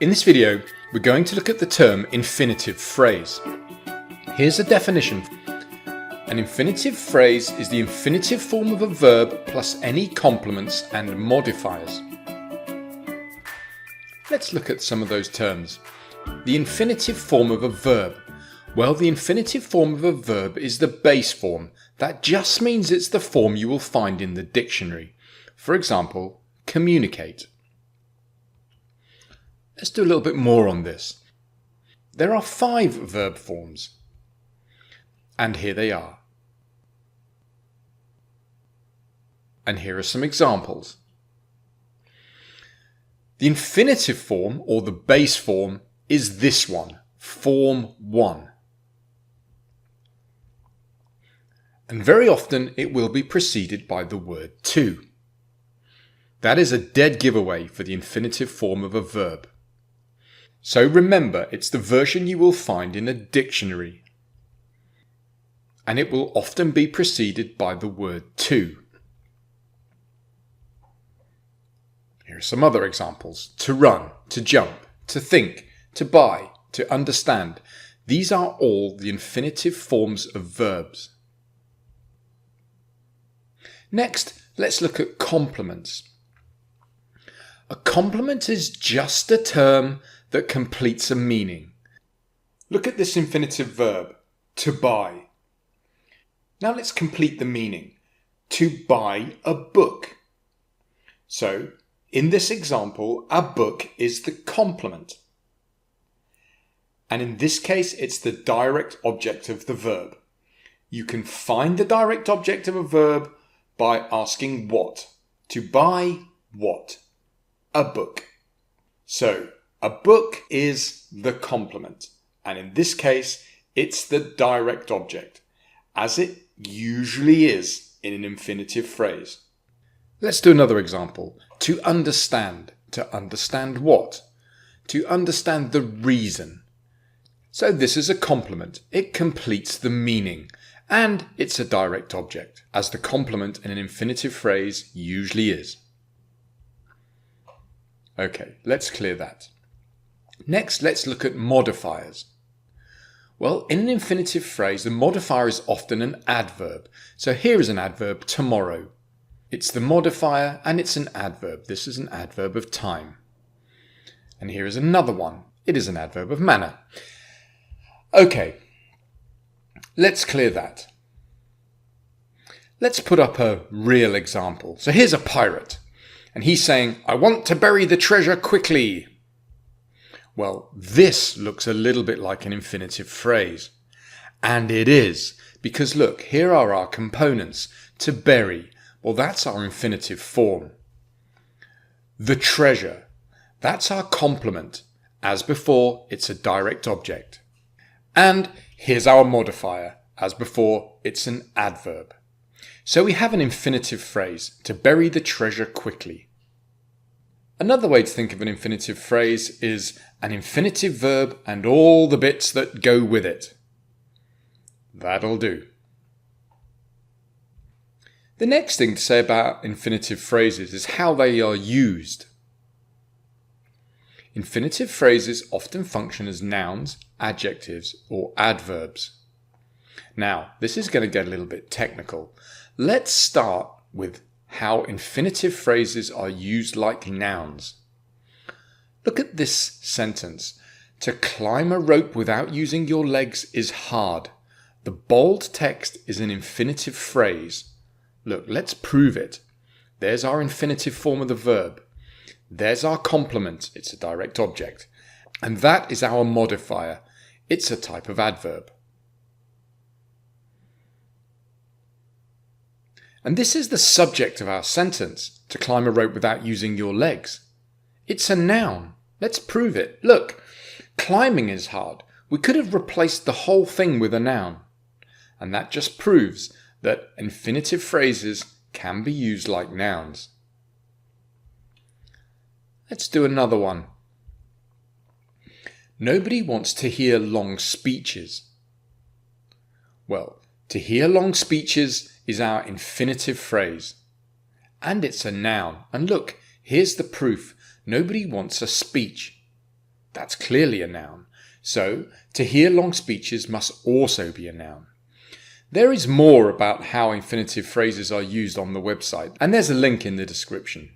In this video, we're going to look at the term infinitive phrase. Here's a definition. An infinitive phrase is the infinitive form of a verb plus any complements and modifiers. Let's look at some of those terms. The infinitive form of a verb. Well, the infinitive form of a verb is the base form. That just means it's the form you will find in the dictionary. For example, communicate. Let's do a little bit more on this. There are 5 verb forms. And here they are. And here are some examples. The infinitive form, or the base form, is this one, form 1. And very often it will be preceded by the word to. That is a dead giveaway for the infinitive form of a verb. So remember, it's the version you will find in a dictionary. And it will often be preceded by the word to. Here are some other examples. To run, to jump, to think, to buy, to understand. These are all the infinitive forms of verbs. Next, let's look at complements. A complement is just a term that completes a meaning. Look at this infinitive verb, to buy. Now let's complete the meaning. To buy a book. So, in this example, a book is the complement. And in this case, it's the direct object of the verb. You can find the direct object of a verb by asking what. To buy what? A book. So, a book is the complement. And in this case, it's the direct object, as it usually is in an infinitive phrase. Let's do another example. To understand. To understand what? To understand the reason. So this is a complement. It completes the meaning. And it's a direct object, as the complement in an infinitive phrase usually is. Okay, let's clear that. Next, let's look at modifiers. Well, in an infinitive phrase, the modifier is often an adverb. So here is an adverb, tomorrow. It's the modifier and it's an adverb. This is an adverb of time. And here is another one. It is an adverb of manner. Okay, let's clear that. Let's put up a real example. So here's a pirate. And he's saying, I want to bury the treasure quickly. Well, this looks a little bit like an infinitive phrase. And it is, because look, here are our components. To bury, well, that's our infinitive form. The treasure, that's our complement. As before, it's a direct object. And here's our modifier. As before, it's an adverb. So we have an infinitive phrase, to bury the treasure quickly. Another way to think of an infinitive phrase is an infinitive verb and all the bits that go with it. That'll do. The next thing to say about infinitive phrases is how they are used. Infinitive phrases often function as nouns, adjectives, or adverbs. Now, this is going to get a little bit technical. Let's start with how infinitive phrases are used like nouns. Look at this sentence. To climb a rope without using your legs is hard. The bold text is an infinitive phrase. Look, let's prove it. There's our infinitive form of the verb. There's our complement. It's a direct object. And that is our modifier. It's a type of adverb. And this is the subject of our sentence, to climb a rope without using your legs. It's a noun. Let's prove it. Look, climbing is hard. We could have replaced the whole thing with a noun. And that just proves that infinitive phrases can be used like nouns. Let's do another one. Nobody wants to hear long speeches. Well, to hear long speeches is our infinitive phrase. And it's a noun. And look, here's the proof. Nobody wants a speech. That's clearly a noun. So, to hear long speeches must also be a noun. There is more about how infinitive phrases are used on the website, and there's a link in the description.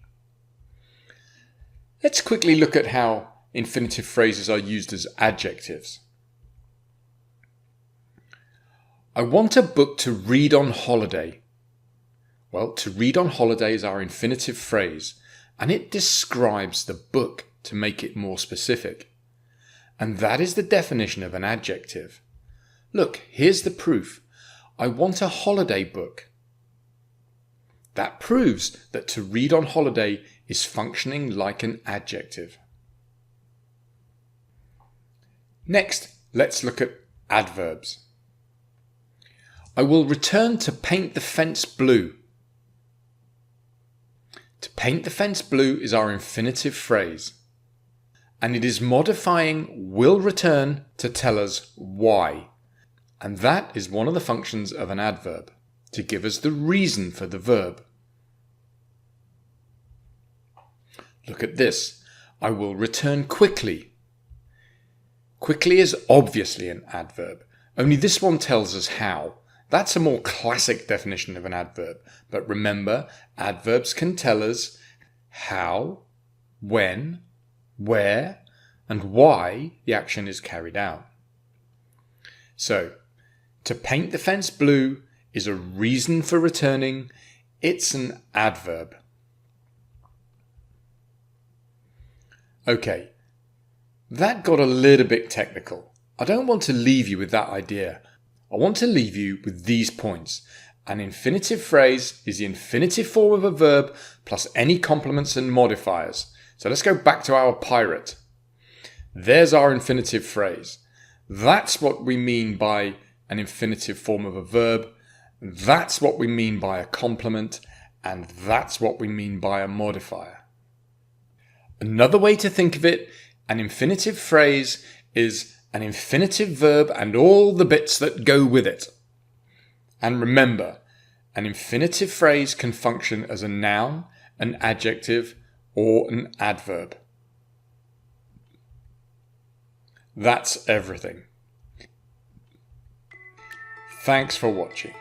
Let's quickly look at how infinitive phrases are used as adjectives. I want a book to read on holiday. Well, to read on holiday is our infinitive phrase, and it describes the book to make it more specific. And that is the definition of an adjective. Look, here's the proof. I want a holiday book. That proves that to read on holiday is functioning like an adjective. Next, let's look at adverbs. I will return to paint the fence blue. To paint the fence blue is our infinitive phrase, and it is modifying will return to tell us why. And that is one of the functions of an adverb, to give us the reason for the verb. Look at this. I will return quickly. Quickly is obviously an adverb, only this one tells us how. That's a more classic definition of an adverb. But remember, adverbs can tell us how, when, where, and why the action is carried out. So, to paint the fence blue is a reason for returning. It's an adverb. Okay, that got a little bit technical. I don't want to leave you with that idea. I want to leave you with these points. An infinitive phrase is the infinitive form of a verb plus any complements and modifiers. So let's go back to our pirate. There's our infinitive phrase. That's what we mean by an infinitive form of a verb. That's what we mean by a complement. And that's what we mean by a modifier. Another way to think of it, an infinitive phrase is an infinitive verb and all the bits that go with it. And remember, an infinitive phrase can function as a noun, an adjective, or an adverb. That's everything. Thanks for watching.